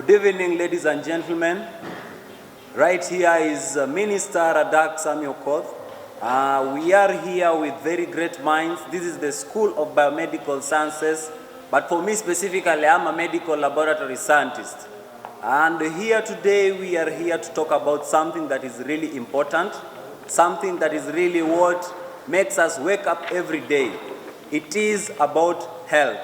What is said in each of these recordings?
Good evening, ladies and gentlemen. Right here is Minister Radak Samuel Koth. We are here with very great minds. This is the School of Biomedical Sciences, but for me specifically, I'm a medical laboratory scientist. And here today, we are here to talk about something that is really important, something that is really what makes us wake up every day. It is about health.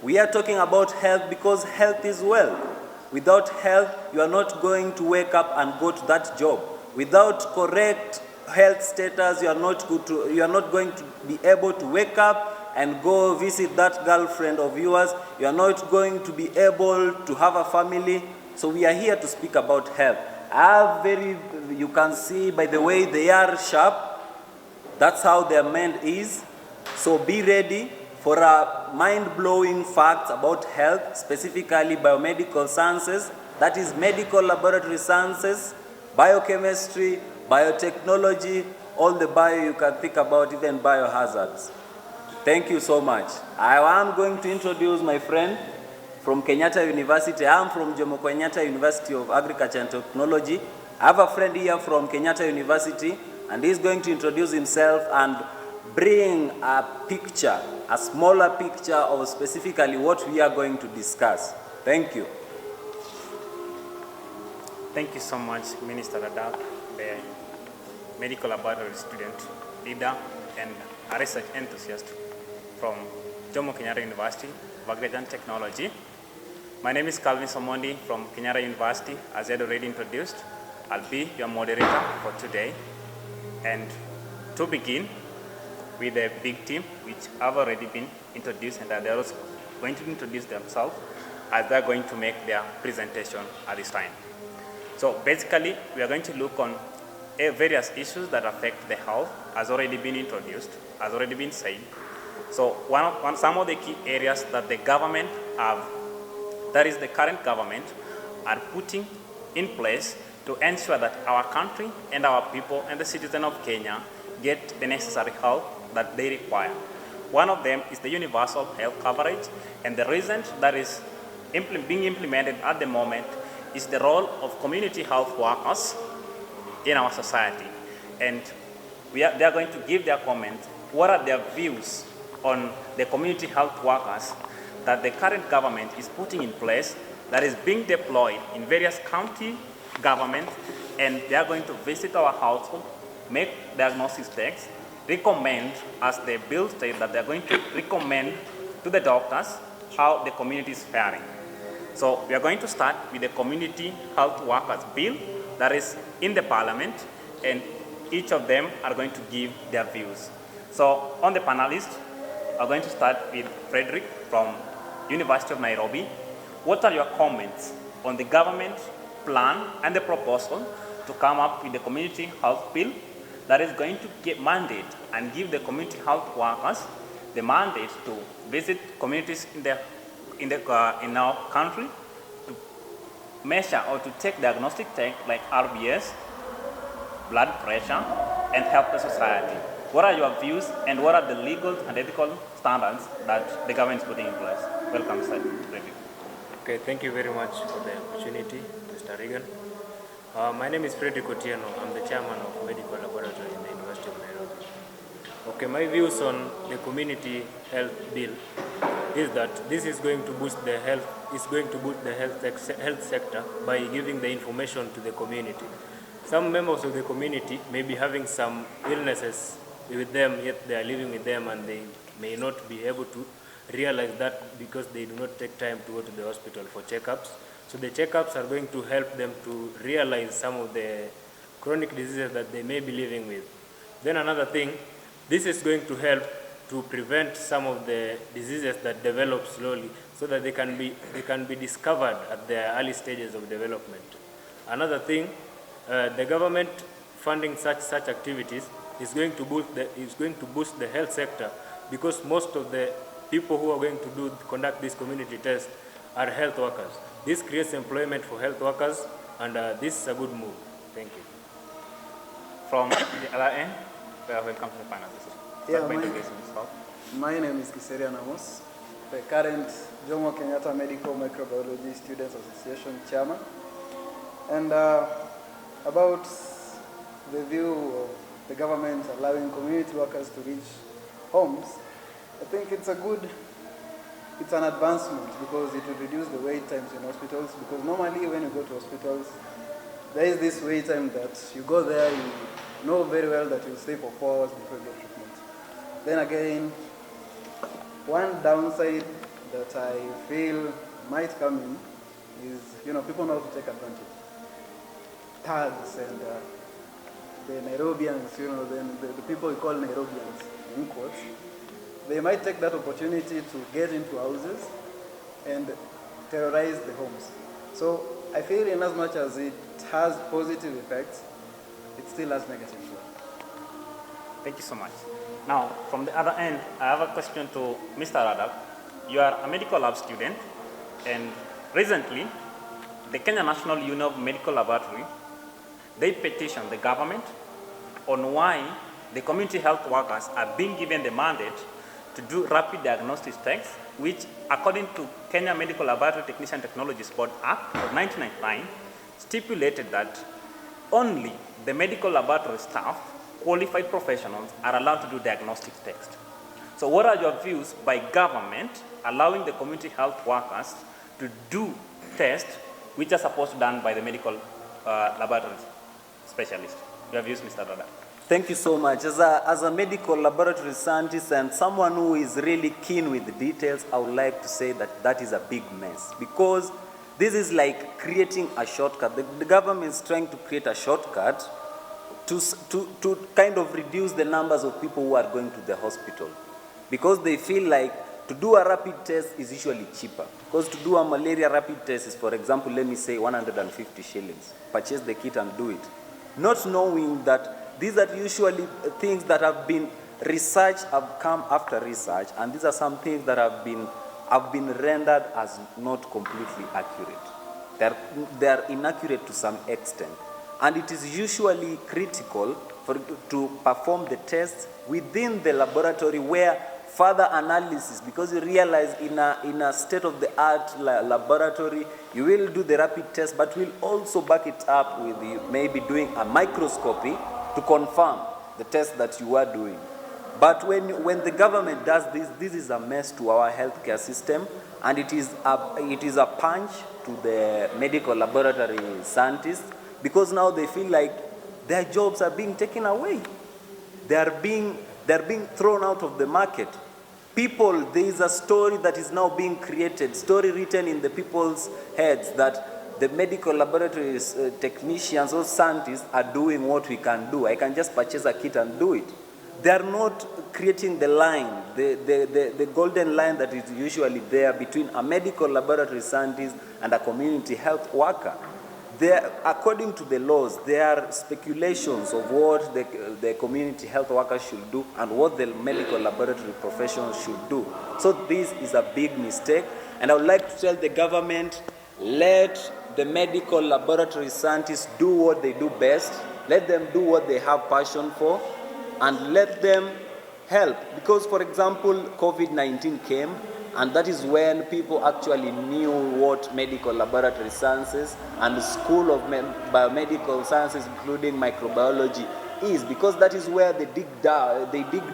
We are talking about health because health is wealth. Without health, you are not going to wake up and go to that job. Without correct health status, you are not going to be able to wake up and go visit that girlfriend of yours. You are not going to be able to have a family. So we are here to speak about health. You can see by the way they are sharp, that's how their mind is. So be ready for mind-blowing facts about health, specifically biomedical sciences, that is medical laboratory sciences, biochemistry, biotechnology, all the bio you can think about, even biohazards. Thank you so much. I am going to introduce my friend from Kenyatta University. I am from Jomo Kenyatta University of Agriculture and Technology. I have a friend here from Kenyatta University, and he's going to introduce himself and bring a picture, a smaller picture of specifically what we are going to discuss. Thank you. Thank you so much, Minister Radak, the medical laboratory student, leader, and a research enthusiast from Jomo Kenyatta University of Agriculture and Technology. My name is Calvin Somondi from Kenyatta University. As I had already introduced, I'll be your moderator for today. And to begin, with a big team, which have already been introduced, and they're also going to introduce themselves as they're going to make their presentation at this time. So basically, we are going to look on various issues that affect the health, has already been introduced, has already been said. So some of the key areas that the government that is the current government, are putting in place to ensure that our country and our people and the citizens of Kenya get the necessary health that they require. One of them is the universal health coverage, and the reason that is being implemented at the moment is the role of community health workers in our society. And they are going to give their comments. What are their views on the community health workers that the current government is putting in place, that is being deployed in various county governments, and they are going to visit our household, make diagnosis tests, recommend, as the bill states, that they're going to recommend to the doctors how the community is faring. So we are going to start with the community health workers bill that is in the parliament, and each of them are going to give their views. So on the panelists, I'm going to start with Frederick from University of Nairobi. What are your comments on the government plan and the proposal to come up with the community health bill that is going to mandate and give the community health workers the mandate to visit communities in our country to measure or to take diagnostic tests like RBS, blood pressure, and help the society? What are your views, and what are the legal and ethical standards that the government is putting in place? Welcome, sir. Okay, thank you very much for the opportunity, Mr. Regan. My name is Frederick Otieno. I'm the chairman of Medical Laboratory in the University of Nairobi. Okay, my views on the community health bill is that this is going to boost the health sector by giving the information to the community. Some members of the community may be having some illnesses with them, yet they are living with them, and they may not be able to realize that because they do not take time to go to the hospital for checkups. So the checkups are going to help them to realize some of the chronic diseases that they may be living with. Then another thing, this is going to help to prevent some of the diseases that develop slowly, so that they can be discovered at the early stages of development. Another thing, the government funding such activities is going to boost the health sector, because most of the people who are going to conduct this community test are health workers. This creates employment for health workers, and this is a good move. Thank you. From the other end, welcome to the panelists. Yeah, my name is Kiseria Namos. the current Jomo Kenyatta Medical Microbiology Students Association chairman. And about the view of the government allowing community workers to reach homes, I think it's an advancement because it will reduce the wait times in hospitals, because normally when you go to hospitals, there is this wait time that you go there, you know very well that you'll stay for 4 hours before you get treatment. Then again, one downside that I feel might come in is, people know how to take advantage. Thugs and the Nairobians, the people we call Nairobians, in quotes, they might take that opportunity to get into houses and terrorize the homes. So I feel in as much as it has positive effects, it still has negative too. Thank you so much. Now, from the other end, I have a question to Mr. Radak. You are a medical lab student, and recently, the Kenya National Union of Medical Laboratory, they petitioned the government on why the community health workers are being given the mandate to do rapid diagnostics tests, which, according to Kenya Medical Laboratory Technician Technologies Board Act of 1999, stipulated that only the medical laboratory staff, qualified professionals, are allowed to do diagnostic tests. So what are your views by government allowing the community health workers to do tests which are supposed to be done by the medical laboratory specialist? Your views, Mr. Dada. Thank you so much. As a medical laboratory scientist and someone who is really keen with the details, I would like to say that is a big mess, because this is like creating a shortcut. The government is trying to create a shortcut to kind of reduce the numbers of people who are going to the hospital, because they feel like to do a rapid test is usually cheaper. Because to do a malaria rapid test is, for example, let me say 150 shillings. Purchase the kit and do it. Not knowing that these are usually things that have been researched, have come after research, and these are some things that have been rendered as not completely accurate. They are inaccurate to some extent. And it is usually critical to perform the tests within the laboratory where further analysis, because you realize in a state-of-the-art laboratory, you will do the rapid test, but will also back it up with maybe doing a microscopy to confirm the test that you are doing. But when the government does this is a mess to our healthcare system, and it is a punch to the medical laboratory scientists, because now they feel like their jobs are being taken away. They're being thrown out of the market. There is a story that is now being created, story written in the people's heads, that the medical laboratories, technicians or scientists are doing what we can do. I can just purchase a kit and do it. They are not creating the line, the golden line that is usually there between a medical laboratory scientist and a community health worker. According to the laws, there are speculations of what the community health workers should do and what the medical laboratory professionals should do. So this is a big mistake, and I would like to tell the government, let the medical laboratory scientists do what they do best, let them do what they have passion for, and let them help. Because, for example, COVID-19 came, and that is when people actually knew what medical laboratory sciences and the School of Biomedical Sciences, including microbiology, is, because that is where they dig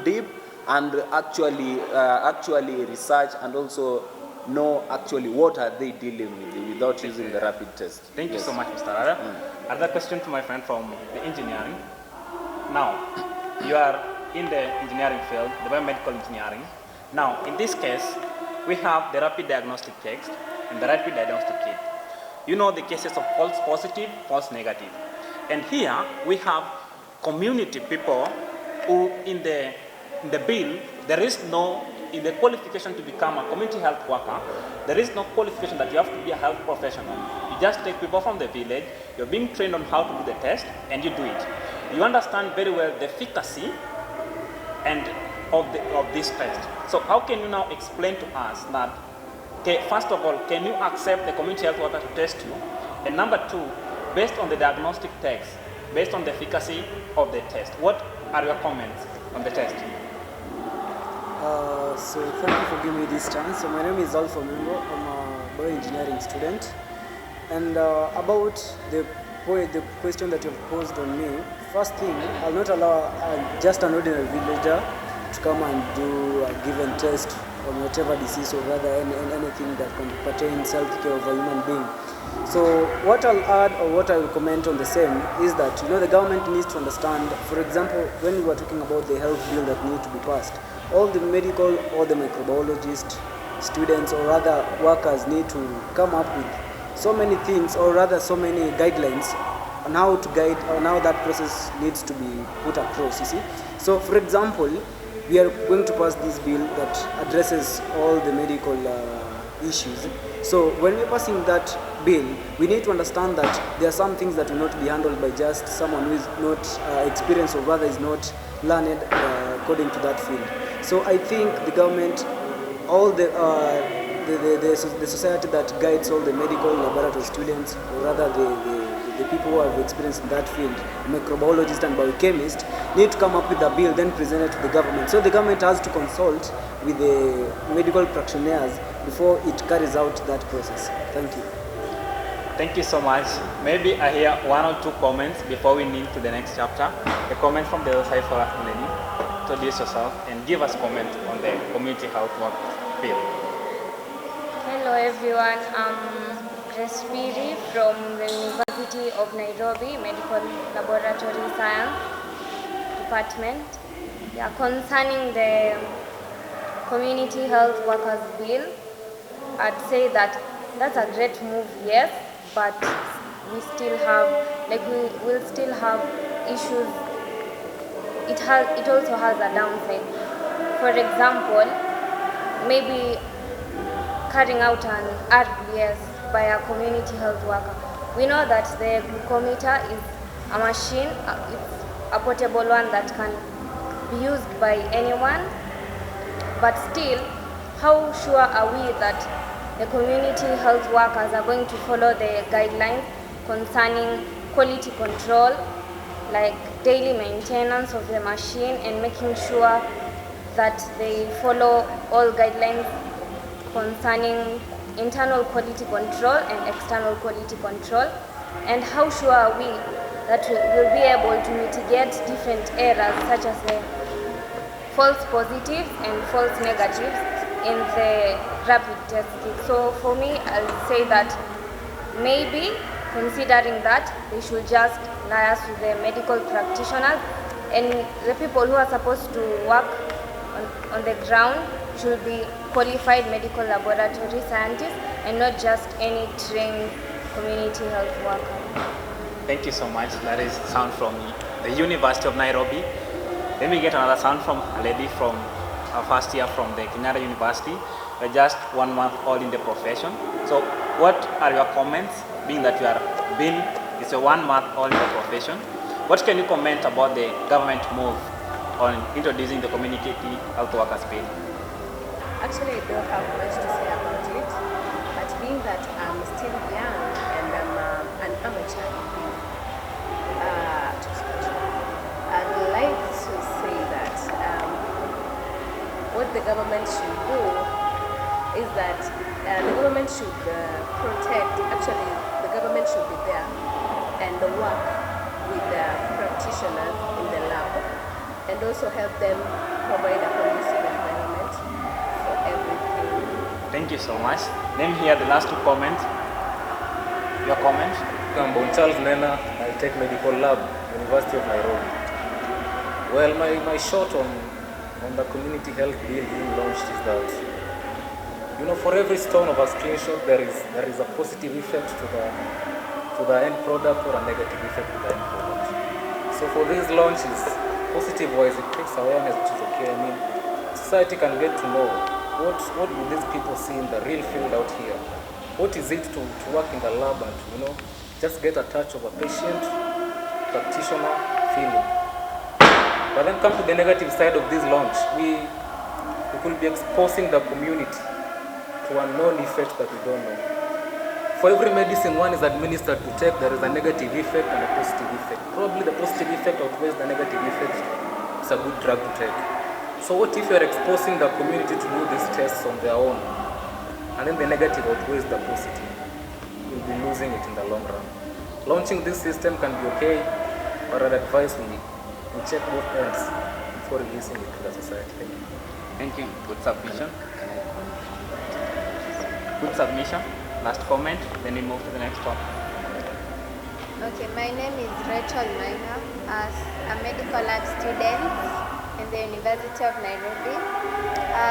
deep and actually research and also know actually what are they dealing with without using the rapid test. Thank you so much, Mr. Rada. Another question to my friend from the engineering. Now, you are in the engineering field, the biomedical engineering. Now, in this case, we have the rapid diagnostic test and the rapid diagnostic kit. You know the cases of false positive, false negative. And here we have community people who in the bill, there is no, in the qualification to become a community health worker, there is no qualification that you have to be a health professional. You just take people from the village, you're being trained on how to do the test, and you do it. You understand very well the efficacy and of this test. So how can you now explain to us that, okay, first of all, can you accept the community health worker to test you? And number two, based on the diagnostic test, based on the efficacy of the test, what are your comments on the test? So thank you for giving me this chance. So my name is Alpha Mengo. I'm a bioengineering student. And about the question that you've posed on me, first thing, I'll not allow just an ordinary villager to come and do a given test on whatever disease or rather anything that can pertain healthcare of a human being. So what I'll add or what I will comment on the same is that the government needs to understand, for example, when we were talking about the health bill that need to be passed, all the medical or the microbiologist students or rather workers need to come up with so many things or rather so many guidelines on how to guide on how that process needs to be put across, you see. So for example, we are going to pass this bill that addresses all the medical issues. So when we're passing that bill, we need to understand that there are some things that will not be handled by just someone who is not experienced or rather is not learned according to that field. So I think the government, all the society that guides all the medical laboratory students, or rather the people who have experience in that field, microbiologists and biochemists, need to come up with a bill, then present it to the government. So the government has to consult with the medical practitioners before it carries out that process. Thank you. Thank you so much. Maybe I hear one or two comments before we move to the next chapter. A comment from the other side for us, Melanie. Introduce yourself and give us comment on the community health work bill. Hello everyone, I'm Grace Piri from the University of Nairobi Medical Laboratory Science Department. Yeah, concerning the Community Health Workers Bill, I'd say that that's a great move, yes, but we still have, we will still have issues. It also has a downside. For example, maybe carrying out an RBS by a community health worker. We know that the glucometer is a machine, it's a portable one that can be used by anyone, but still, how sure are we that the community health workers are going to follow the guidelines concerning quality control, like daily maintenance of the machine and making sure that they follow all guidelines concerning internal quality control and external quality control, and how sure are we that we will be able to mitigate different errors such as the false positives and false negatives in the rapid test kit. So for me, I'll say that maybe considering that they should just liaise with the medical practitioners, and the people who are supposed to work on the ground should be qualified medical laboratory scientists and not just any trained community health worker. Thank you so much. That is sound from the University of Nairobi. Let me get another sound from a lady from our first year from the Kenyatta University. We're just 1 month old in the profession. So what are your comments, being that you are it's a 1 month old in the profession? What can you comment about the government move on introducing the community health workers bill? Actually, I don't have much to say about it, but being that I'm still young and I'm an amateur, I'd like to say that what the government should do is that the government should protect, actually the government should be there and work with the practitioners in the lab and also help them provide a conducive environment for everything. Thank you so much. Let me hear the last two comments. Your comment? I'm Charles Nena. I take medical lab, University of Nairobi. Well, my short on the community health bill being launched is that, for every stone of a screenshot, there is a positive effect to the end product or a negative effect to the end product. So for these launches, positive-wise, it creates awareness, which is okay. I mean, society can get to know what do these people see in the real field out here. What is it to work in the lab and just get a touch of a patient, practitioner feeling. But then come to the negative side of this launch, we could be exposing the community to unknown effects that we don't know. For every medicine one is administered to take, there is a negative effect and a positive effect. Probably the positive effect outweighs the negative effect. It's a good drug to take. So what if you're exposing the community to do these tests on their own, and then the negative outweighs the positive? You'll be losing it in the long run. Launching this system can be okay, but I'd advise we check both ends before releasing it to the society. Thank you. Thank you. Good submission. Good submission. Last comment, then we move to the next one. Okay, my name is Rachel Maina, as a medical lab student in the University of Nairobi.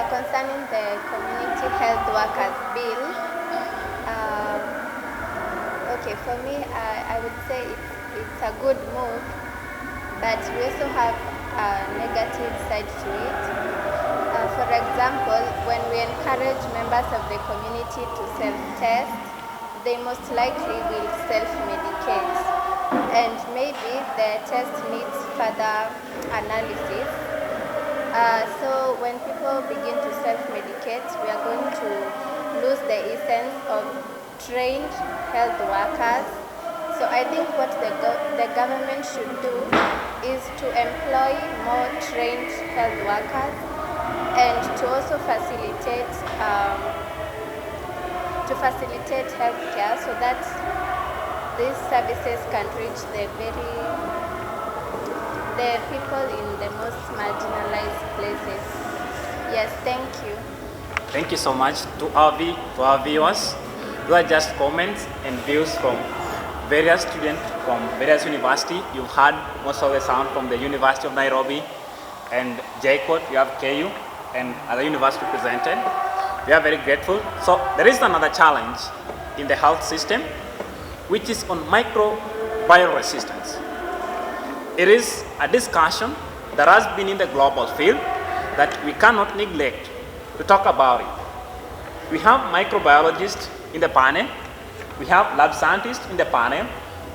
Concerning the Community Health Workers Bill, okay, for me, I would say it's a good move, but we also have a negative side to it. For example, when we encourage members of the community to self-test, they most likely will self-medicate, and maybe the test needs further analysis. So when people begin to self-medicate, we are going to lose the essence of trained health workers. So I think what the government should do is to employ more trained health workers and to also facilitate healthcare so that these services can reach the people in the most marginalized places. Yes, thank you. Thank you so much to our viewers. Those are just comments and views from various students from various universities. You've heard most of the sound from the University of Nairobi and JCOT. You have KU and other universities presented. We are very grateful. So there is another challenge in the health system, which is on microbial resistance. It is a discussion that has been in the global field that we cannot neglect to talk about it. We have microbiologists in the panel, we have lab scientists in the panel,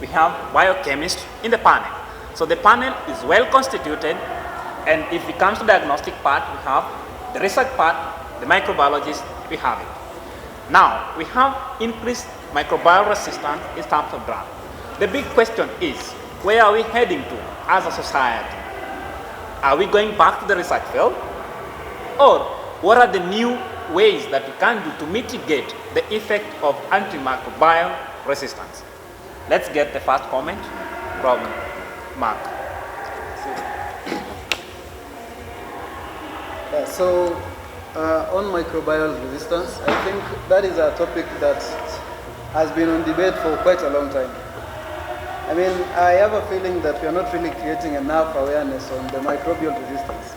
we have biochemists in the panel. So the panel is well constituted, and if it comes to the diagnostic part, we have the research part, the microbiologists, we have it. Now, we have increased microbial resistance in terms of drugs. The big question is, where are we heading to as a society? Are we going back to the research field? Or what are the new ways that we can do to mitigate the effect of antimicrobial resistance? Let's get the first comment from Mark. So on microbial resistance, I think that is a topic that has been on debate for quite a long time. I mean, I have a feeling that we are not really creating enough awareness on the microbial resistance.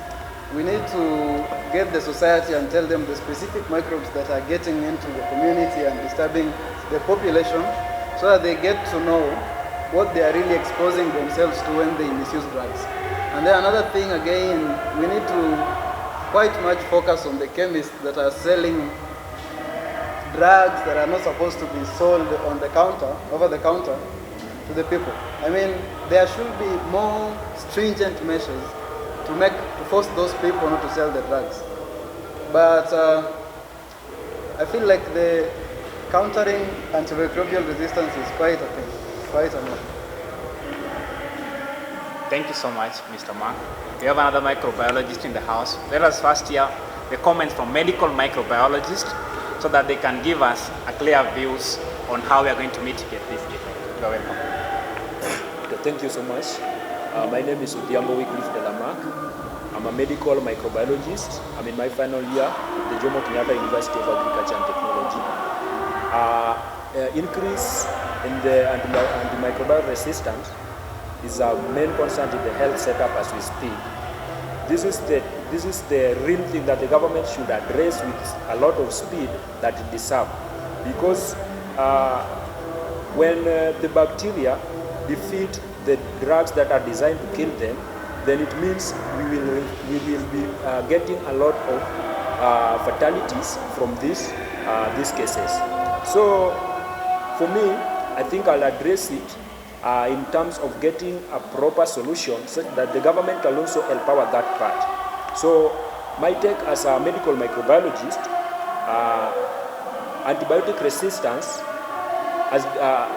We need to get the society and tell them the specific microbes that are getting into the community and disturbing the population, so that they get to know what they are really exposing themselves to when they misuse drugs. And then another thing again, we need to quite much focus on the chemists that are selling drugs that are not supposed to be sold on the counter, over the counter, to the people. I mean, there should be more stringent measures to force those people not to sell the drugs. But I feel like the countering antimicrobial resistance is quite a thing, quite a mission. Thank you so much, Mr. Mark. We have another microbiologist in the house. Let us first hear the comments from medical microbiologists so that they can give us a clear views on how we are going to mitigate this effect. You're welcome. Okay, thank you so much. My name is Odhiambo Wycliffe de la Mark. I'm a medical microbiologist. I'm in my final year at the Jomo Kenyatta University of Agriculture and Technology. Increase in the antimicrobial resistance is a main concern in the health setup as we speak. This is the real thing that the government should address with a lot of speed that it deserves, because when the bacteria defeat the drugs that are designed to kill them, then it means we will be getting a lot of fatalities from these cases. So for me, I think I'll address it in terms of getting a proper solution such that the government can also empower that part. So my take as a medical microbiologist, antibiotic resistance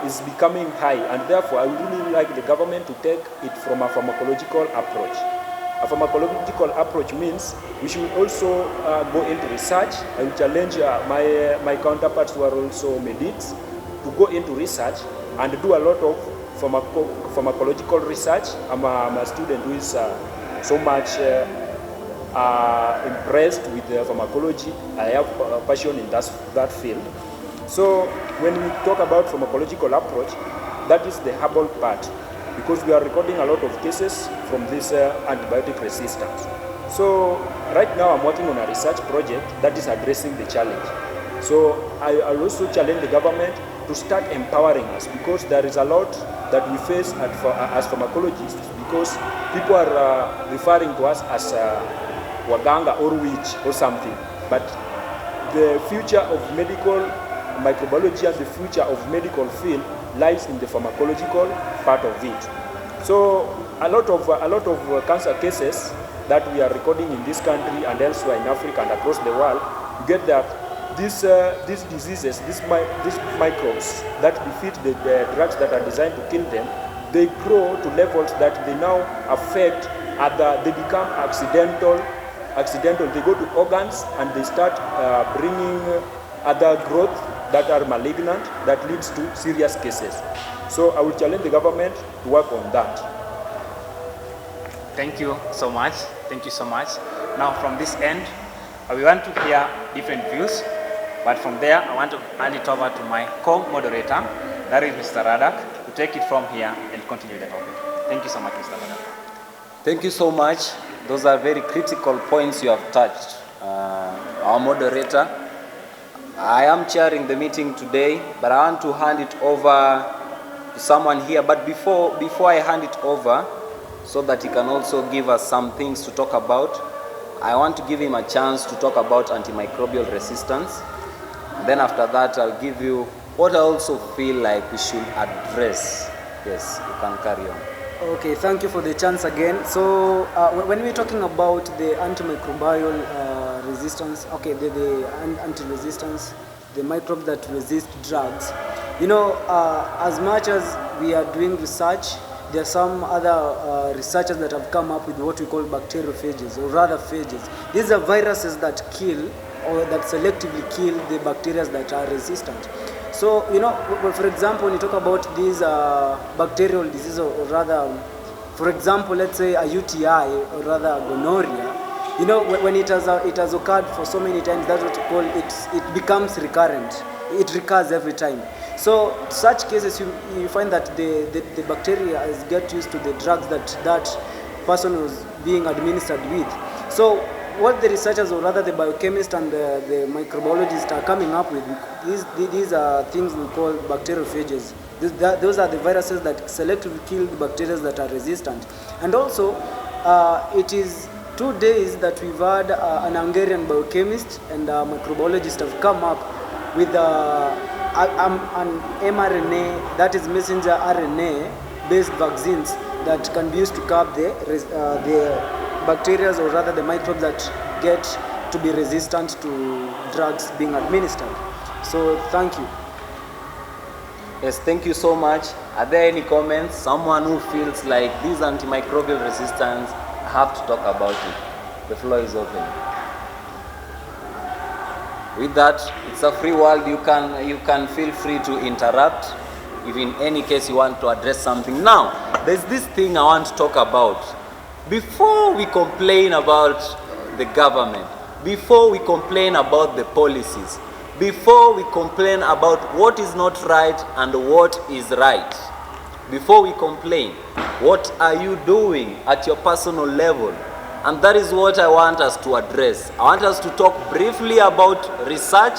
is becoming high, and therefore I would really like the government to take it from a pharmacological approach. A pharmacological approach means we should also go into research. I will challenge my counterparts who are also medics to go into research and do a lot of pharmacological research. I'm a student who is so much impressed with pharmacology. I have a passion in that field. So when we talk about pharmacological approach, that is the herbal part, because we are recording a lot of cases from this antibiotic resistance. So right now I'm working on a research project that is addressing the challenge. So I'll also challenge the government to start empowering us, because there is a lot that we face as pharmacologists, because people are referring to us as waganga or witch or something. But the future of medical microbiology and the future of medical field lies in the pharmacological part of it. So a lot of cancer cases that we are recording in this country and elsewhere in Africa and across the world, you get that these diseases, these microbes that defeat the drugs that are designed to kill them, they grow to levels that they now affect they become accidental, they go to organs and they start bringing other growth that are malignant, that leads to serious cases. So I will challenge the government to work on that. Thank you so much. Thank you so much. Now from this end, we want to hear different views, but from there I want to hand it over to my co-moderator, that is Mr. Radak, to take it from here and continue the topic. Thank you so much, Mr. Radak. Thank you so much. Those are very critical points you have touched. Our moderator, I am chairing the meeting today, but I want to hand it over to someone here. But before I hand it over, so that he can also give us some things to talk about, I want to give him a chance to talk about antimicrobial resistance. Then after that, I'll give you what I also feel like we should address. Yes, you can carry on. Okay, thank you for the chance again. So when we're talking about the antimicrobial resistance, okay, the anti-resistance, the microbes that resist drugs, you know, as much as we are doing research, there are some other researchers that have come up with what we call bacteriophages, or rather phages. These are viruses that kill or that selectively kill the bacteria that are resistant. So, you know, for example, when you talk about these bacterial diseases, or rather, for example, let's say a UTI, or rather gonorrhea, you know, when it has occurred for so many times, that's what you call it becomes recurrent. It recurs every time. So, such cases, you find that the bacteria get used to the drugs that person was being administered with. So, what the researchers, or rather the biochemists and the microbiologists are coming up with, these are things we call bacteriophages. Those are the viruses that selectively kill the bacteria that are resistant. And also, it is 2 days that we've had an Hungarian biochemist and a microbiologist have come up with an mRNA, that is messenger RNA-based vaccines that can be used to curb the bacteria, or rather the microbes that get to be resistant to drugs being administered. So thank you. Yes, thank you so much. Are there any comments? Someone who feels like this antimicrobial resistance, I have to talk about it. The floor is open. With that, it's a free world. You can feel free to interrupt if in any case you want to address something. Now, there's this thing I want to talk about. Before we complain about the government, before we complain about the policies, before we complain about what is not right and what is right, before we complain, what are you doing at your personal level? And that is what I want us to address. I want us to talk briefly about research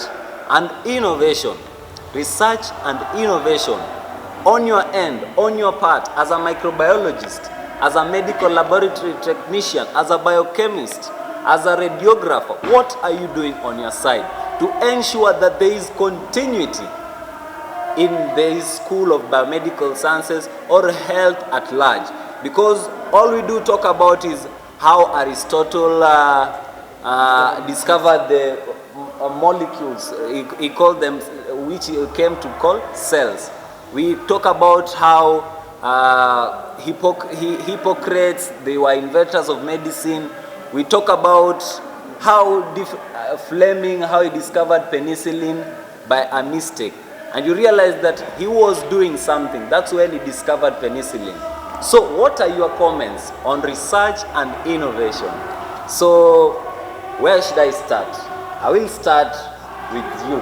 and innovation. Research and innovation. On your end, on your part, as a microbiologist, as a medical laboratory technician, as a biochemist, as a radiographer, what are you doing on your side to ensure that there is continuity in the School of Biomedical Sciences or health at large? Because all we do talk about is how Aristotle discovered the molecules, he called them, which he came to call cells. We talk about how Hippocrates, they were inventors of medicine. We talk about how Fleming, how he discovered penicillin by a mistake. And you realize that he was doing something. That's when he discovered penicillin. So what are your comments on research and innovation? So where should I start? I will start with you.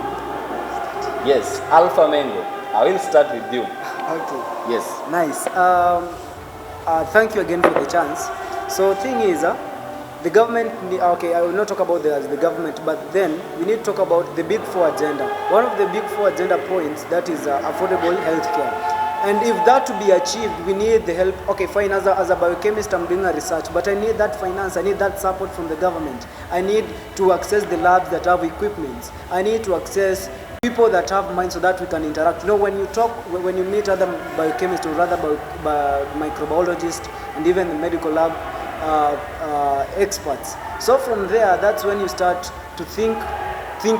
Yes, Alpha Mango. I will start with you. Okay. Yes. Nice. Thank you again for the chance. So thing is, the government, okay, I will not talk about the government, but then we need to talk about the big four agenda. One of the big four agenda points, that is affordable healthcare. And if that to be achieved, we need the help. Okay, fine, as a biochemist, I'm doing a research, but I need that finance, I need that support from the government. I need to access the labs that have equipment. I need to access people that have minds so that we can interact. You know, when you meet other biochemists or rather microbiologists and even the medical lab experts. So from there, that's when you start to think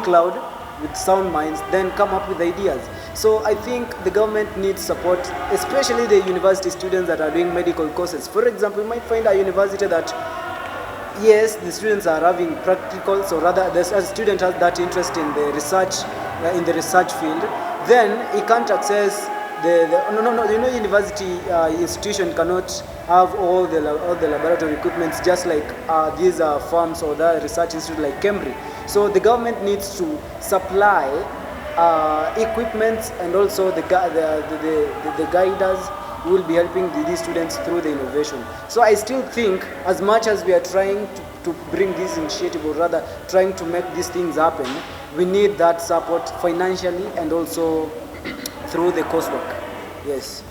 loud with sound minds, then come up with ideas. So I think the government needs support, especially the university students that are doing medical courses. For example, you might find a university that, yes, the students are having practical, so rather the student has that interest in the research field, then he can't access university institution cannot have all the laboratory equipments just like these farms or the research institute like Cambridge. So the government needs to supply equipment and also the guiders who will be helping these students through the innovation. So I still think, as much as we are trying to bring this initiative, or rather trying to make these things happen, we need that support financially and also through the coursework. Yes.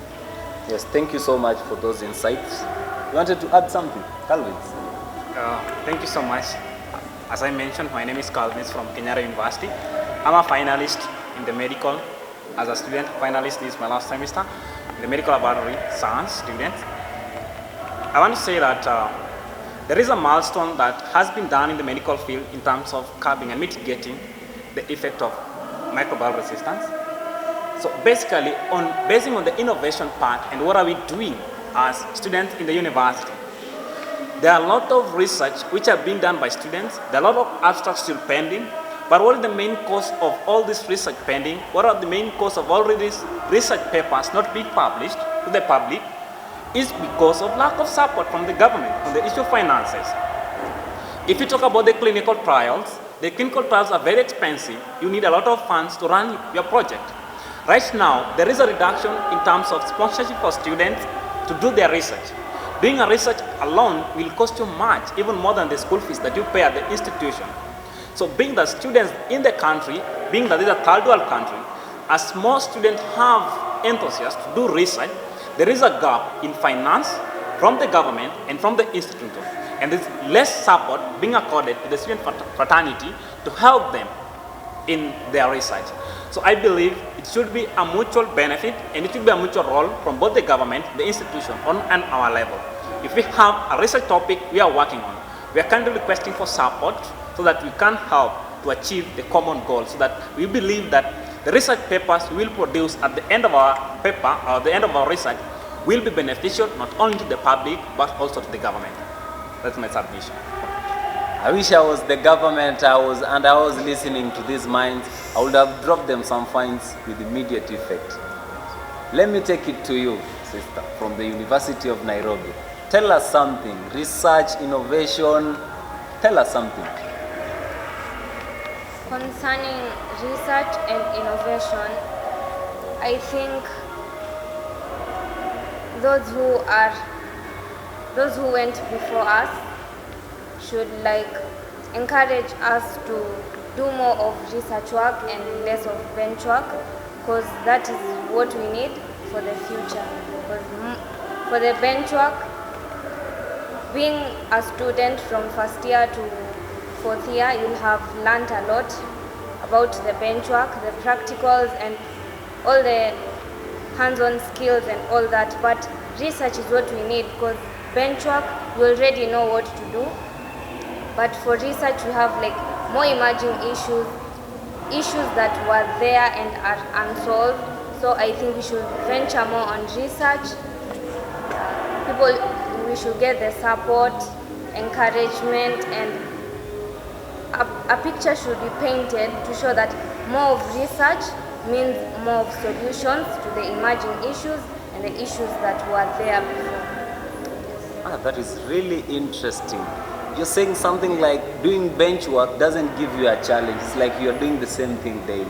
Yes, thank you so much for those insights. You wanted to add something, Calvin? Thank you so much. As I mentioned, my name is Calvin from Kenyatta University. I'm a finalist in the medical, as a student. Finalist is my last semester in the medical laboratory science student. I want to say that there is a milestone that has been done in the medical field in terms of curbing and mitigating the effect of microbial resistance. So basically, basing on the innovation part and what are we doing as students in the university, there are a lot of research which are being done by students. There are a lot of abstracts still pending. But what is the main cause of all this research pending? What are the main cause of all these research papers not being published to the public? Is because of lack of support from the government on the issue of finances. If you talk about the clinical trials are very expensive. You need a lot of funds to run your project. Right now, there is a reduction in terms of sponsorship for students to do their research. Doing a research alone will cost you much, even more than the school fees that you pay at the institution. So being the students in the country, being that it is a third world country, as more students have enthusiasm to do research, there is a gap in finance from the government and from the institution. And there's less support being accorded to the student fraternity to help them in their research. So I believe it should be a mutual benefit and it should be a mutual role from both the government, the institution, and our level. If we have a research topic we are working on, we are currently requesting for support so that we can help to achieve the common goal, so that we believe that the research papers we will produce at the end of our paper or the end of our research will be beneficial not only to the public but also to the government. That's my submission. I wish I was the government, I was listening to these minds. I would have dropped them some fines with immediate effect. Let me take it to you, sister, from the University of Nairobi. Tell us something, research, innovation, tell us something. Concerning research and innovation, I think those who went before us should encourage us to do more of research work and less of bench work, because that is what we need for the future. Because for the bench work, being a student from first year to fourth year, you'll have learned a lot about the bench work, the practicals and all the hands-on skills and all that. But research is what we need, because bench work, you already know what to do. But for research, we have more emerging issues that were there and are unsolved. So I think we should venture more on research people, we should get the support, encouragement, and a picture should be painted to show that more of research means more of solutions to the emerging issues and the issues that were there before. That is really interesting. You're saying something like doing bench work doesn't give you a challenge. It's like you're doing the same thing daily.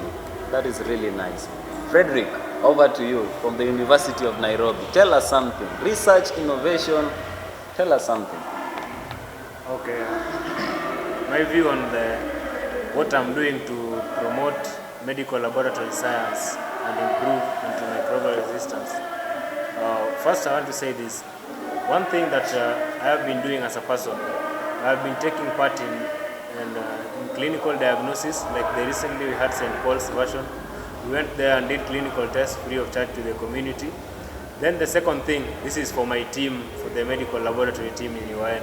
That is really nice. Frederick, over to you from the University of Nairobi. Tell us something. Research, innovation, tell us something. Okay. My view on what I'm doing to promote medical laboratory science and improve antimicrobial resistance. First, I want to say this. One thing that I have been doing as a person, I have been taking part in clinical diagnosis. Like recently we had St. Paul's version. We went there and did clinical tests free of charge to the community. Then the second thing, this is for my team, for the medical laboratory team in UIN.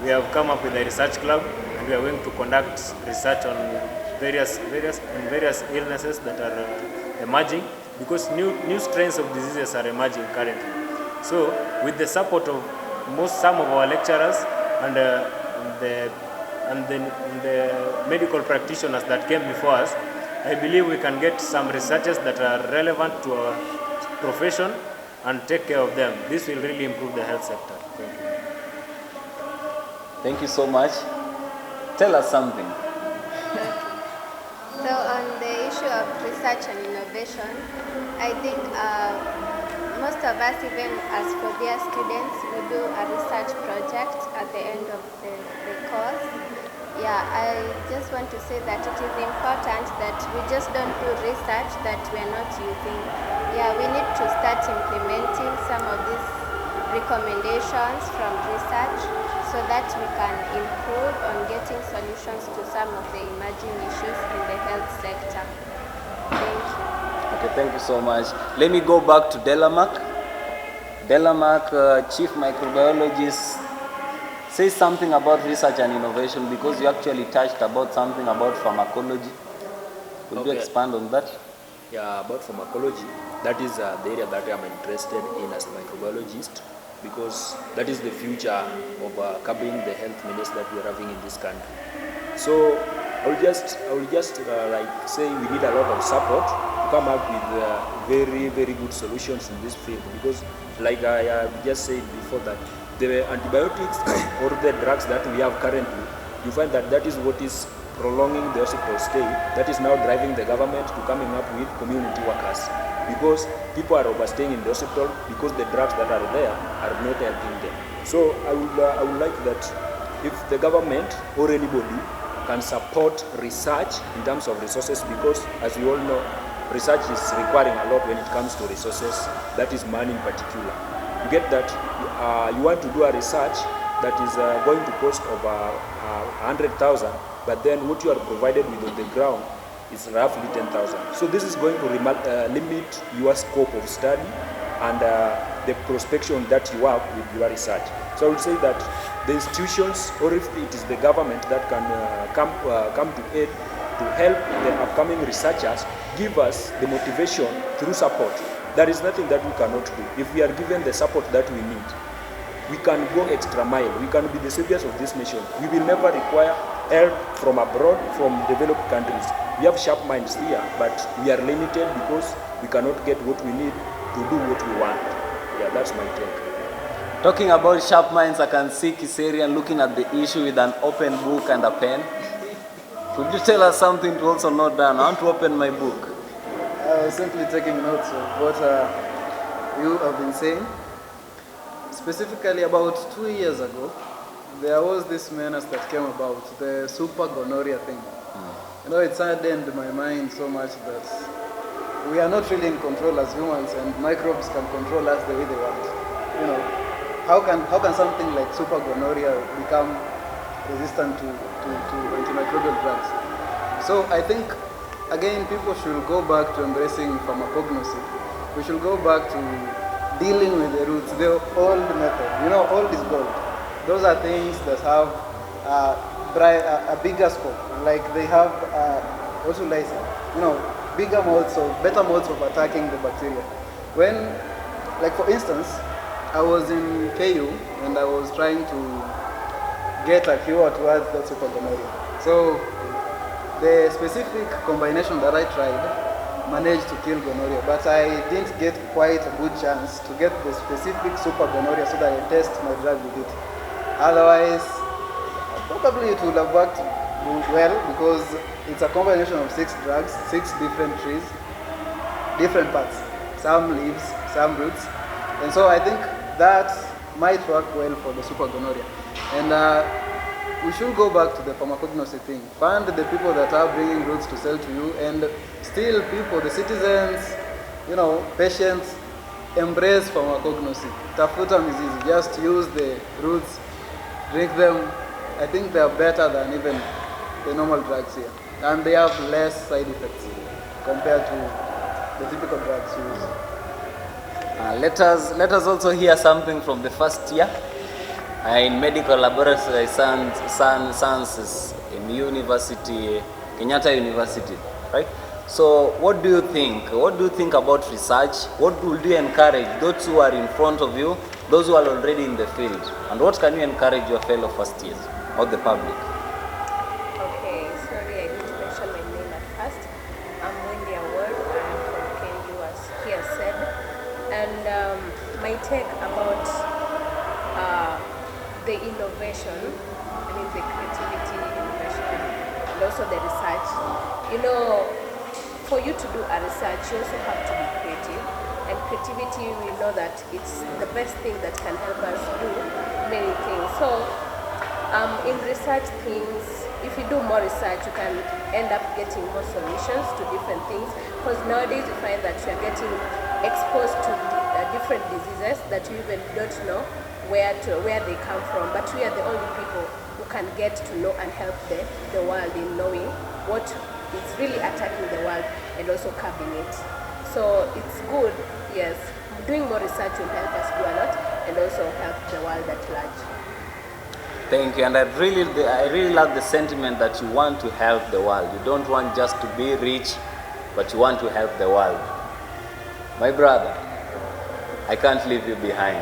We have come up with a research club, and we are going to conduct research on various illnesses that are emerging, because new strains of diseases are emerging currently. So with the support of some of our lecturers and the medical practitioners that came before us, I believe we can get some researchers that are relevant to our profession and take care of them. This will really improve the health sector. Thank you. Thank you so much. Tell us something. So on the issue of research and innovation, I think most of us, even as phobia students, we do a research project at the end of the course. Yeah, I just want to say that it is important that we just don't do research that we are not using. Yeah, we need to start implementing some of these recommendations from research so that we can improve on getting solutions to some of the emerging issues in the health sector. Thank you. Okay, thank you so much. Let me go back to Delamark. Delamark, Chief Microbiologist, say something about research and innovation, because you actually touched about something about pharmacology. Could you expand on that? Yeah, about pharmacology, that is the area that I'm interested in as a microbiologist, because that is the future of curbing the health menace that we are having in this country. So I will just like say we need a lot of support to come up with very good solutions in this field, because like I have just said before, that the antibiotics or the drugs that we have currently, you find that that is what is prolonging the hospital stay. That is now driving the government to coming up with community workers, because people are overstaying in the hospital because the drugs that are there are not helping them. So I would like that if the government or anybody can support research in terms of resources, because as we all know, research is requiring a lot when it comes to resources, that is money in particular. You get that you want to do a research that is going to cost over 100,000, but then what you are provided with on the ground is roughly 10,000. So this is going to limit your scope of study and the prospection that you have with your research. So I would say that the institutions, or if it is the government that can come to aid to help the upcoming researchers, give us the motivation through support. There is nothing that we cannot do. If we are given the support that we need, we can go extra mile. We can be the saviors of this nation. We will never require help from abroad, from developed countries. We have sharp minds here, but we are limited because we cannot get what we need to do what we want. Yeah, that's my take. Talking about sharp minds, I can see Kiserian looking at the issue with an open book and a pen. Could you tell us something to also note down? I want to open my book. I was simply taking notes of what you have been saying. Specifically, about 2 years ago, there was this menace that came about, the super gonorrhea thing. You know, it saddened my mind so much that we are not really in control as humans, and microbes can control us the way they want. You know, how can something like super gonorrhea become resistant to antimicrobial drugs? So I think, again, people should go back to embracing pharmacognosy. We should go back to dealing with the roots, the old method. You know, old is gold. Those are things that have a bigger scope, like they have also lysine, you know, better modes of attacking the bacteria. When, like for instance, I was in KU and I was trying to get a cure towards the supergonorrhea. So the specific combination that I tried managed to kill gonorrhea, but I didn't get quite a good chance to get the specific supergonorrhea so that I test my drug with it. Otherwise, probably it would have worked well because it's a combination of 6 drugs, 6 different trees, different parts, some leaves, some roots, and so I think that might work well for the supergonorrhea. And we should go back to the pharmacognosy thing. Fund the people that are bringing roots to sell to you, and still people, the citizens, patients, embrace pharmacognosy. Tafuta mizizi, just use the roots, drink them. I think they are better than even the normal drugs here, and they have less side effects compared to the typical drugs used. Let us also hear something from the first year in medical laboratory sciences in university, Kenyatta University, right? So what do you think? What do you think about research? What would you encourage those who are in front of you, those who are already in the field? And what can you encourage your fellow first years or the public? Okay, sorry I didn't mention my name at first. I'm Wendy Award. I'm from KU, as he has said. And my take about the innovation, the creativity, innovation, and also the research. For you to do a research, you also have to be creative. And creativity, we know that it's the best thing that can help us do many things. So, in research things, if you do more research, you can end up getting more solutions to different things. Because nowadays you find that you are getting exposed to different diseases that you even don't know where they come from. But we are the only people who can get to know and help the world in knowing what is really attacking the world and also curbing it. So it's good, yes. Doing more research will help us do a lot and also help the world at large. Thank you, and I really love the sentiment that you want to help the world. You don't want just to be rich, but you want to help the world. My brother, I can't leave you behind.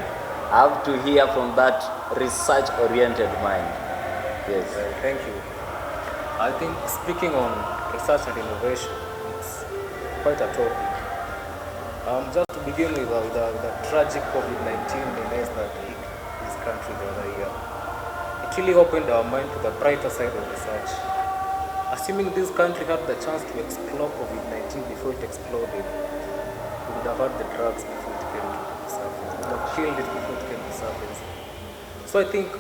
I have to hear from that research-oriented mind. Yes. Thank you. I think speaking on research and innovation, it's quite a topic. Just to begin with the tragic COVID-19 menace that hit this country the other year, it really opened our mind to the brighter side of research. Assuming this country had the chance to explore COVID-19 before it exploded, we would have had the drugs before it came to the surface. We would have killed it before it came to the surface. So I think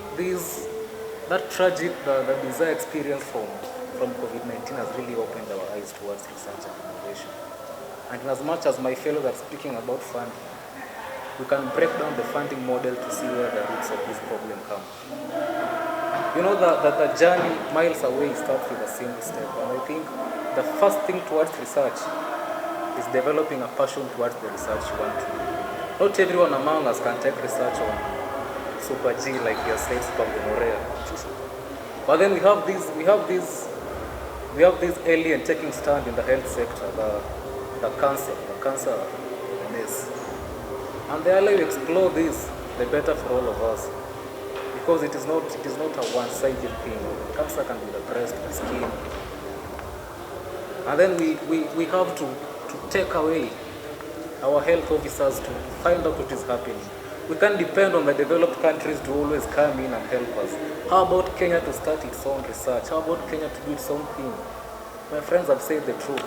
that tragic, the desire experience from COVID-19 has really opened our eyes towards research and innovation. And in as much as my fellows are speaking about funding, we can break down the funding model to see where the roots of this problem come. The journey miles away starts with a single step. And I think the first thing towards research is developing a passion towards the research you want to do. Not everyone among us can take research on Super G, like you said, supergonorrhea. But then we have these alien taking stand in the health sector, the cancer menace. And the earlier we explore this, the better for all of us. Because it is not a one-sided thing. Cancer can be the breast, the skin. And then we have to take away our health officers to find out what is happening. We can't depend on the developed countries to always come in and help us. How about Kenya to start its own research? How about Kenya to do its own thing? My friends have said the truth.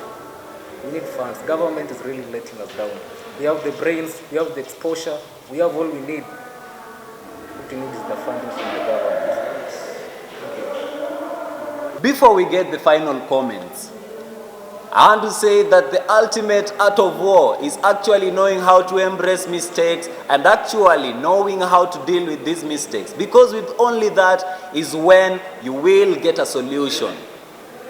We need funds. Government is really letting us down. We have the brains, we have the exposure, we have all we need. What we need is the funding from the government. Before we get the final comments, I want to say that the ultimate art of war is actually knowing how to embrace mistakes and actually knowing how to deal with these mistakes. Because with only that is when you will get a solution.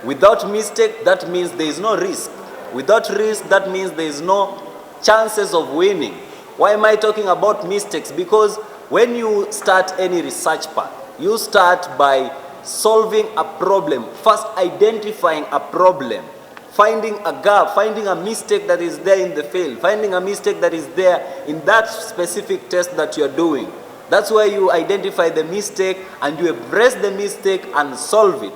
Without mistake, that means there is no risk. Without risk, that means there is no chances of winning. Why am I talking about mistakes? Because when you start any research path, you start by solving a problem, first identifying a problem. finding a gap, finding a mistake that is there in the field, finding a mistake that is there in that specific test that you're doing. That's why you identify the mistake and you embrace the mistake and solve it.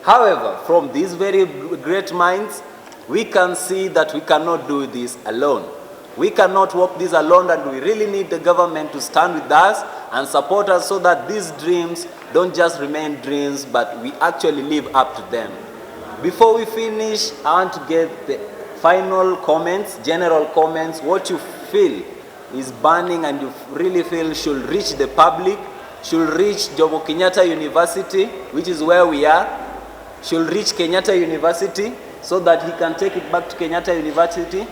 However, from these very great minds, we can see that we cannot do this alone. We cannot walk this alone, and we really need the government to stand with us and support us so that these dreams don't just remain dreams, but we actually live up to them. Before we finish, I want to get the final comments, general comments, what you feel is burning and you really feel should reach the public, should reach Jomo Kenyatta University, which is where we are, should reach Kenyatta University so that he can take it back to Kenyatta University.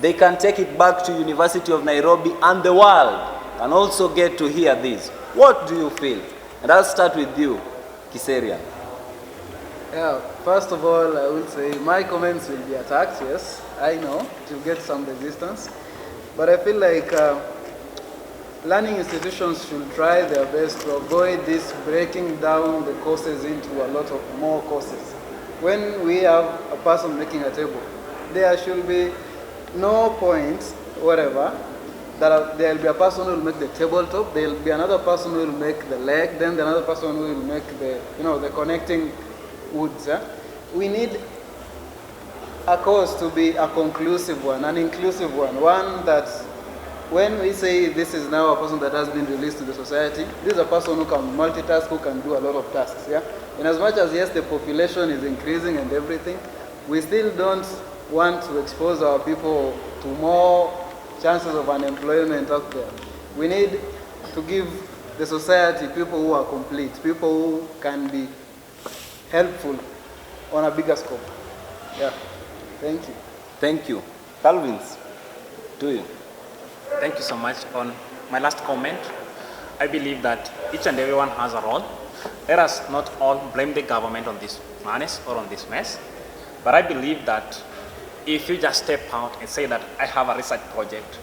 They can take it back to University of Nairobi, and the world can also get to hear this. What do you feel? And I'll start with you, Kiseria. Yeah, first of all, I will say my comments will be attacked, yes. I know, it will get some resistance. But I feel like learning institutions should try their best to avoid this breaking down the courses into a lot of more courses. When we have a person making a table, there should be no point, whatever, that there will be a person who will make the tabletop, there will be another person who will make the leg, then another person who will make the, the connecting woods. We need a course to be a conclusive one, an inclusive one that when we say this is now a person that has been released to the society, this is a person who can multitask, who can do a lot of tasks. In as much as, yes, the population is increasing and everything, we still don't want to expose our people to more chances of unemployment out there. We need to give the society people who are complete, people who can be helpful on a bigger scope. Yeah, thank you. Thank you. Calvins, to you. Thank you so much. On my last comment, I believe that each and everyone has a role. Let us not all blame the government on this madness or on this mess, but I believe that if you just step out and say that I have a research project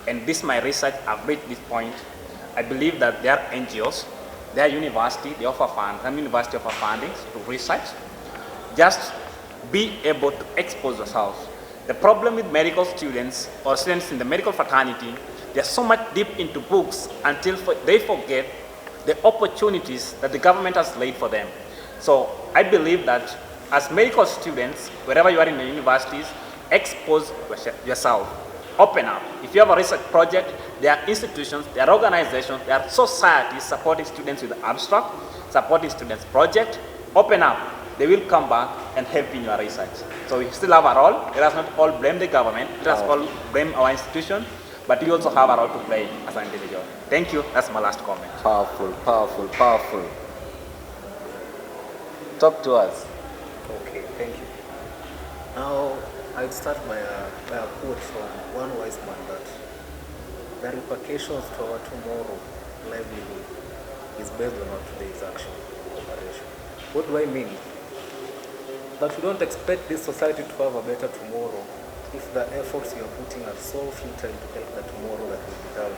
and this my research, I've reached this point, I believe that there are NGOs, there are university, they offer funds, some university offer funding to research. Just be able to expose yourself. The problem with medical students or students in the medical fraternity, they're so much deep into books until they forget the opportunities that the government has laid for them. So I believe that as medical students, wherever you are in the universities, expose yourself, open up. If you have a research project, there are institutions, there are organizations, there are societies supporting students with the abstract, supporting students' project. Open up. They will come back and help in your research. So we still have a role. Let us not all blame the government. Let us all blame our institution, but we also have a role to play as an individual. Thank you. That's my last comment. Powerful, powerful, powerful. Talk to us. Okay, thank you. Now, I'll start by a quote from one wise man that the repercussions to our tomorrow livelihood is based on our today's action operation. What do I mean? That we don't expect this society to have a better tomorrow if the efforts you are putting are so futile to help the tomorrow that will be done.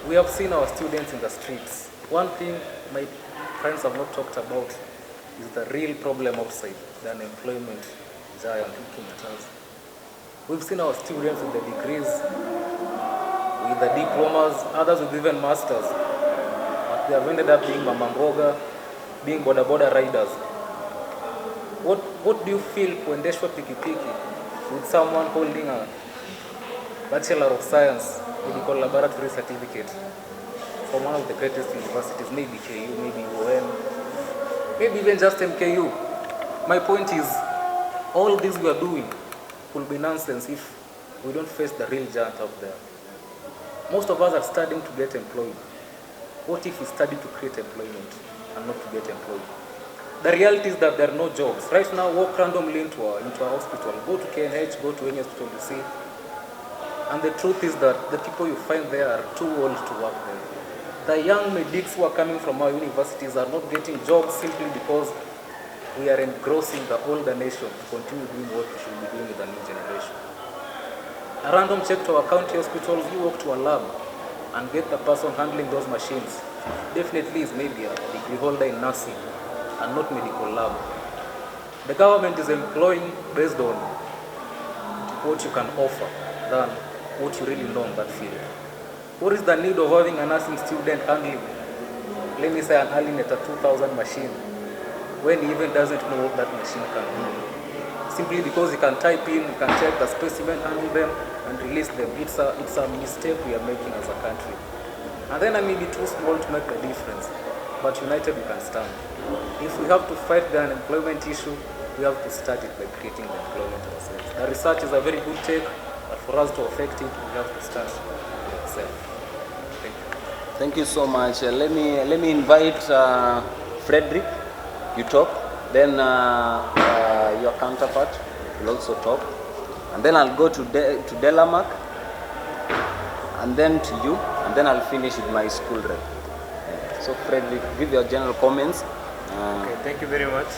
We have seen our students in the streets. One thing my friends have not talked about is the real problem outside, the unemployment giant looking at us. We've seen our students with the degrees, with the diplomas, others with even masters. But they have ended up being mama mboga, being boda riders. What do you feel kuendeshwa pikipiki with someone holding a Bachelor of Science medical laboratory certificate from one of the greatest universities, maybe KU, maybe UN, maybe even just MKU. My point is, all this we are doing will be nonsense if we don't face the real giant out there. Most of us are studying to get employed. What if we study to create employment and not to get employed? The reality is that there are no jobs. Right now, walk randomly into a hospital. Go to KNH, go to any hospital you see. And the truth is that the people you find there are too old to work there. The young medics who are coming from our universities are not getting jobs simply because we are engrossing the older nation to continue doing what we should be doing with the new generation. A random check to our county hospitals, you walk to a lab and get the person handling those machines. Definitely is maybe a degree holder in nursing and not medical lab. the government is employing based on what you can offer than what you really know in that field. What is the need of having a nursing student handling, let me say, an Alinator 2000 machine when he even doesn't know what that machine can do? Simply because he can type in, he can check the specimen, handle them, and release them. It's a mistake we are making as a country. And then I may be too small to make the difference, but united we can stand. If we have to fight the unemployment issue, we have to start it by creating the employment ourselves. The research is a very good take, but for us to affect it, we have to start ourselves. Thank you. Thank you so much. Let me invite Frederick. You talk. Then your counterpart will also talk, and then I'll go to Delamark, and then to you, and then I'll finish with my school rep. So Frederick, give your general comments. Okay, thank you very much.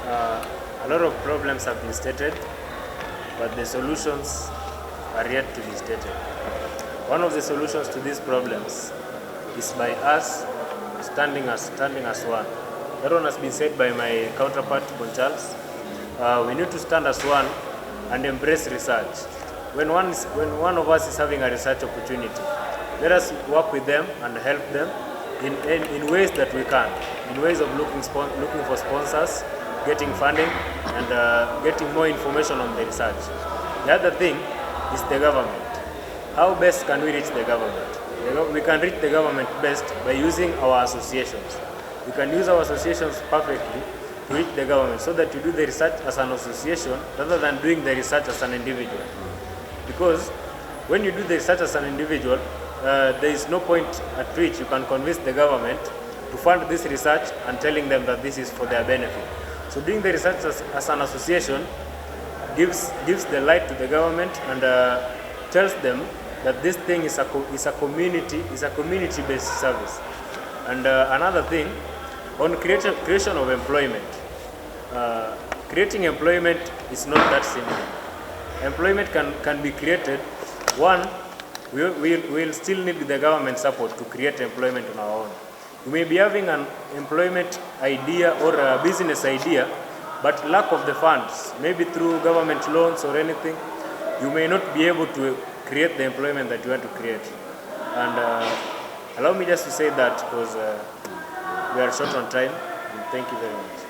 A lot of problems have been stated, but the solutions are yet to be stated. One of the solutions to these problems is by us standing as one. That one has been said by my counterpart, Bon Charles. We need to stand as one and embrace research. When one of us is having a research opportunity, let us work with them and help them in ways that we can, in ways of looking for sponsors, getting funding, and getting more information on the research. The other thing is the government. How best can we reach the government? We can reach the government best by using our associations. We can use our associations perfectly to reach the government so that you do the research as an association rather than doing the research as an individual. Because when you do the research as an individual, there is no point at which you can convince the government to fund this research and telling them that this is for their benefit. So doing the research as an association gives the light to the government and tells them that this thing is a community-based service. And another thing, on creation of employment. Creating employment is not that simple. Employment can be created. One, we'll still need the government support to create employment on our own. You may be having an employment idea or a business idea, but lack of the funds, maybe through government loans or anything, you may not be able to create the employment that you want to create. And allow me just to say that because we are short on time. And thank you very much.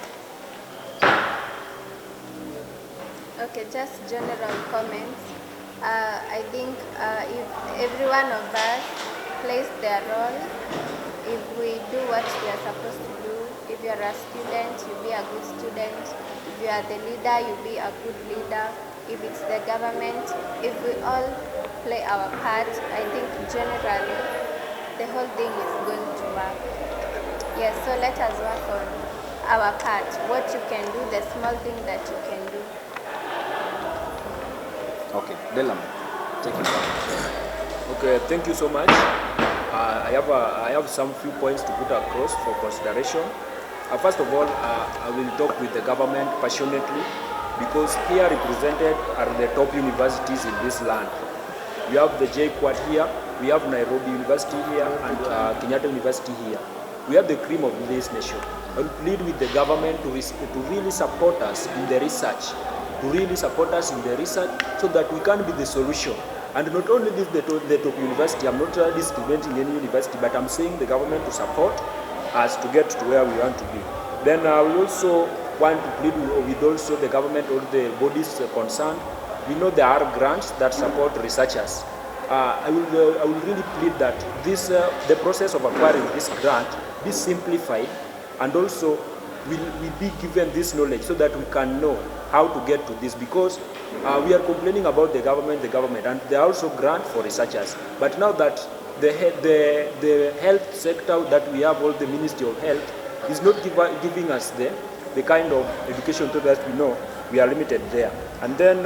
Okay, just general comments. I think if every one of us plays their role, if we do what we are supposed to do, if you are a student, you be a good student. If you are the leader, you be a good leader. If it's the government, if we all play our part, I think generally the whole thing is going to work. Yes, so let us work on our part, what you can do, the small thing that you can do. Okay, Delam, take it back. Okay, thank you so much. I have some few points to put across for consideration. First of all, I will talk with the government passionately because here represented are the top universities in this land. We have the JKUAT here, we have Nairobi University here, and Kenyatta University here. We have the cream of this nation. I will plead with the government to really support us in the research, so that we can be the solution. And not only this, the top university, I'm not discriminating any university, but I'm saying the government to support us to get to where we want to be. Then I will also want to plead with also the government or the bodies concerned. We know there are grants that support researchers. I will really plead that this the process of acquiring this grant be simplified, and also will be given this knowledge so that we can know how to get to this, because we are complaining about the government, and there are also grants for researchers. But now that the health sector that we have, all the Ministry of Health, is not giving us the kind of education so that we know we are limited there. And then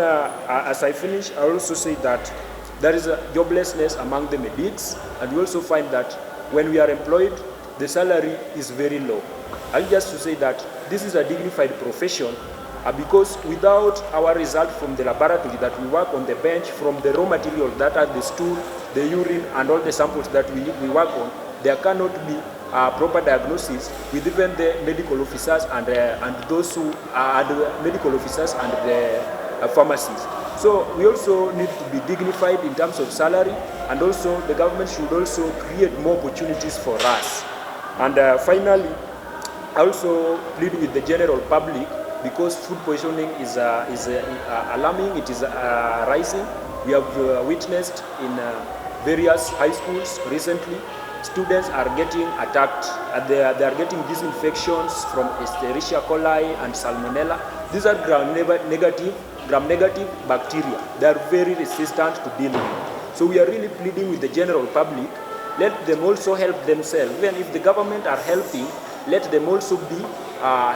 as I finish, I also say that there is a joblessness among the medics, and we also find that when we are employed, the salary is very low. I'll just to say that this is a dignified profession because without our result from the laboratory that we work on the bench, from the raw material that are the stool, the urine, and all the samples that we work on, there cannot be proper diagnosis with even the medical officers and those who are the medical officers and the pharmacies. So we also need to be dignified in terms of salary, and also the government should also create more opportunities for us. And finally, I also plead with the general public, because food poisoning is alarming, it is rising. We have witnessed in various high schools recently, students are getting attacked, they are getting these infections from Escherichia coli and Salmonella. These are gram-negative bacteria. They are very resistant to dealing with. So we are really pleading with the general public, let them also help themselves. Even if the government are helping, let them also be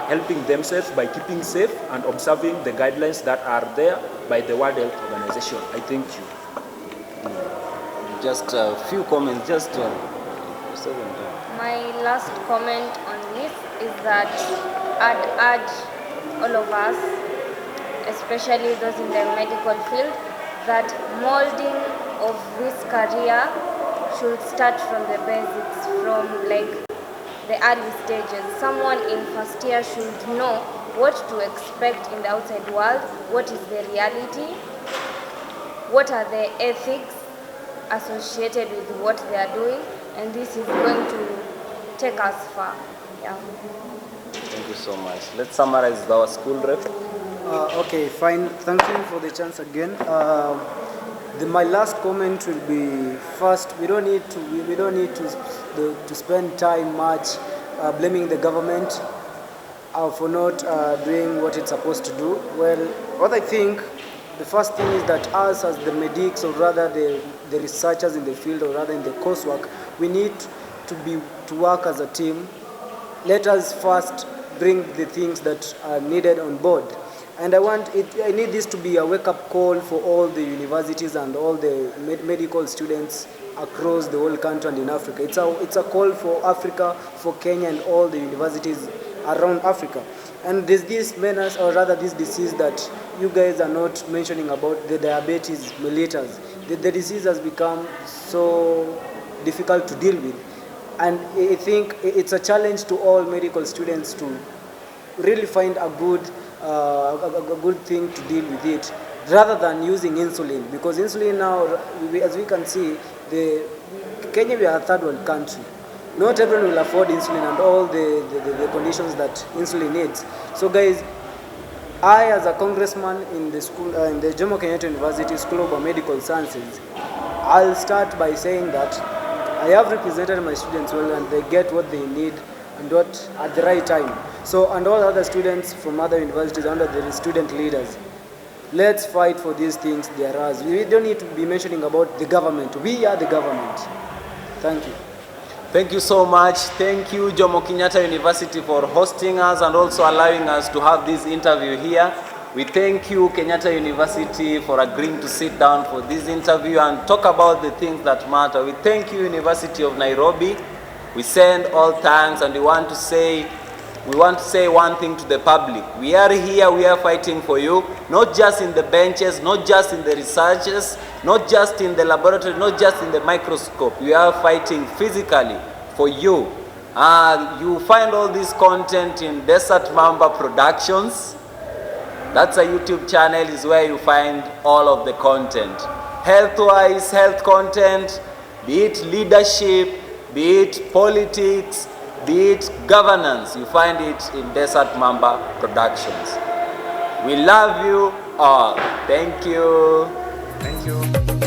helping themselves by keeping safe and observing the guidelines that are there by the World Health Organization. I thank you. Just a few comments, My last comment on this is that I'd urge all of us, especially those in the medical field, that molding of this career should start from the basics, from like the early stages. Someone in first year should know what to expect in the outside world, what is the reality, what are the ethics associated with what they are doing, and this is going to take us far. Yeah. Thank you so much. Let's summarize our school rep. Okay, fine. Thank you for the chance again. My last comment will be, first, we don't need to spend time much blaming the government for not doing what it's supposed to do. Well, what I think, the first thing is that us as the medics, or rather the researchers in the field, or rather in the coursework, we need to work as a team. Let us first bring the things that are needed on board. And I need this to be a wake-up call for all the universities and all the medical students across the whole country and in Africa. It's a call for Africa, for Kenya, and all the universities around Africa. And there's this menace, or rather this disease that you guys are not mentioning about, the diabetes mellitus. The disease has become so difficult to deal with. And I think it's a challenge to all medical students to really find a good thing to deal with it, rather than using insulin. Because insulin now, as we can see, Kenya, we are a third world country. Not everyone will afford insulin and all the conditions that insulin needs. So guys, I, as a congressman in the school, in the Jomo Kenyatta University School of Biomedical Sciences, I'll start by saying that I have represented my students well, and they get what they need and what at the right time. So, and all other students from other universities under the student leaders, let's fight for these things. They are ours. We don't need to be mentioning about the government. We are the government. Thank you. Thank you so much. Thank you, Jomo Kenyatta University, for hosting us and also allowing us to have this interview here. We thank you, Kenyatta University, for agreeing to sit down for this interview and talk about the things that matter. We thank you, University of Nairobi. We send all thanks, and we want to say one thing to the public. We are here, we are fighting for you, not just in the benches, not just in the researches, not just in the laboratory, not just in the microscope. We are fighting physically for you. You find all this content in Desert Mamba Productions. That's a YouTube channel, is where you find all of the content. Health-wise, health content, be it leadership, be it politics, be it governance, you find it in Desert Mamba Productions. We love you all. Thank you. Thank you.